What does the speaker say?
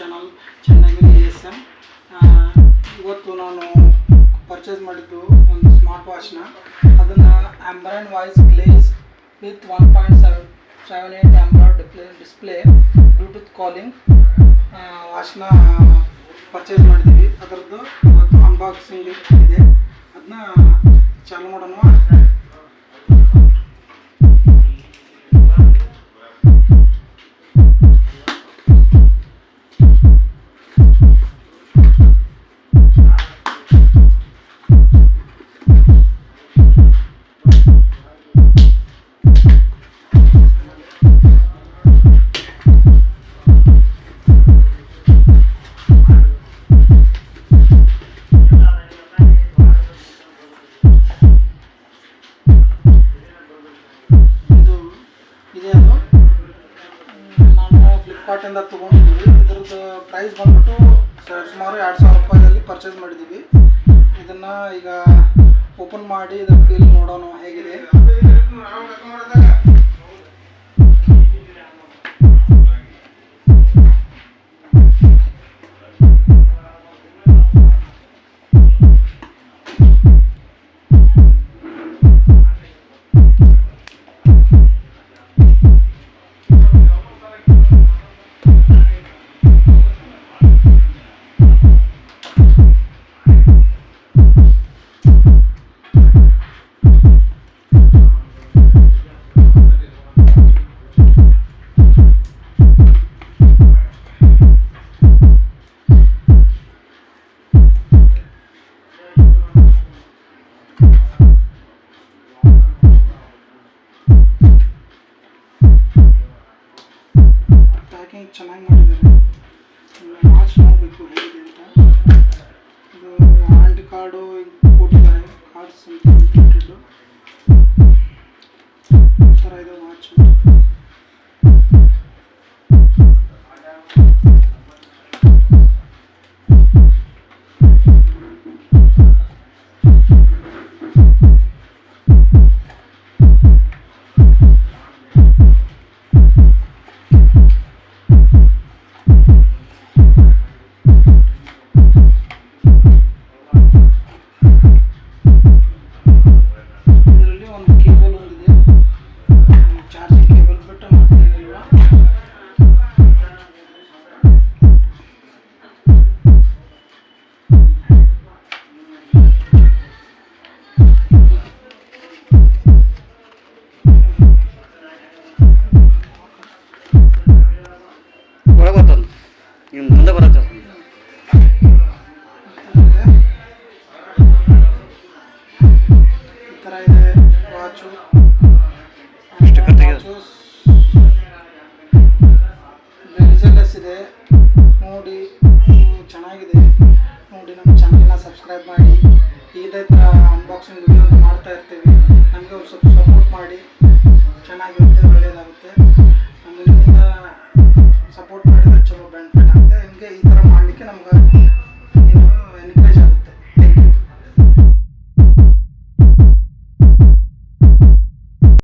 Channel ಚೆನ್ನಾಗಿದೆ ASM. ಇವತ್ತು ನಾನು ಪರ್ಚೇಸ್ ಮಾಡಿದ್ದು ಒಂದು ಸ್ಮಾರ್ಟ್ ವಾಚ್ನ. ಅದನ್ನು Ambrane Wise Glaze with 1.78 Amoled display Bluetooth calling ವಾಚ್ನ ಪರ್ಚೇಸ್ ಮಾಡಿದ್ದೀವಿ. ಅದರದ್ದು ಇವತ್ತು ಅನ್ಬಾಕ್ಸಿಂಗ್ ಇದೆ, ಅದನ್ನ ಚಾಲು ಮಾಡೋಣ. ನಾನು ಫ್ಲಿಪ್ಕಾರ್ಟಿಂದ ತೊಗೊಂಡಿದ್ದೀವಿ. ಇದ್ರದ್ದು ಪ್ರೈಸ್ ಬಂದ್ಬಿಟ್ಟು ಸುಮಾರು 2,000 ರೂಪಾಯಿಯಲ್ಲಿ ಪರ್ಚೇಸ್ ಮಾಡಿದ್ದೀವಿ. ಇದನ್ನು ಈಗ ಓಪನ್ ಮಾಡಿ ಇದರ ಫೀಲ್ ನೋಡೋಣ ಹೇಗಿದೆ. ಪ್ಯಾಕಿಂಗ್ ಚೆನ್ನಾಗಿ ಮಾಡಿದ್ದಾರೆ. ವಾಚ್ ನೋಡಬೇಕು ಹೇಗಿದೆ ಅಂತ. ಇದು ಹ್ಯಾಂಡ್ ಕಾರ್ಡು ಕೊಟ್ಟಿದ್ದಾರೆ, ಕಾರ್ಡ್ಸ್ ಇಂಪ್ಲಿಮೆಂಟೆಡ್ ಈ ಥರ ಇದೆ ವಾಚ್. ಮುಂದೆ ಬರುತ್ತೆ ಈ ಥರ ಇದೆ ವಾಚು. ರಿಸಲ್ಟ್ಸ್ ಇದೆ ನೋಡಿ, ಚೆನ್ನಾಗಿದೆ ನೋಡಿ. ನಮ್ಮ ಚಾನಲ್ನ ಸಬ್ಸ್ಕ್ರೈಬ್ ಮಾಡಿ. ಇದೇ ಥರ ಅನ್ಬಾಕ್ಸಿಂಗ್ ವಿಡಿಯೋ ಮಾಡ್ತಾ ಇರ್ತೀವಿ. ನಮಗೆ ಒಂದು ಸ್ವಲ್ಪ ಸಪೋರ್ಟ್ ಮಾಡಿ. ಚೆನ್ನಾಗಿರುತ್ತೆ, ಒಳ್ಳೆಯದಾಗುತ್ತೆ. ನಮಗೆ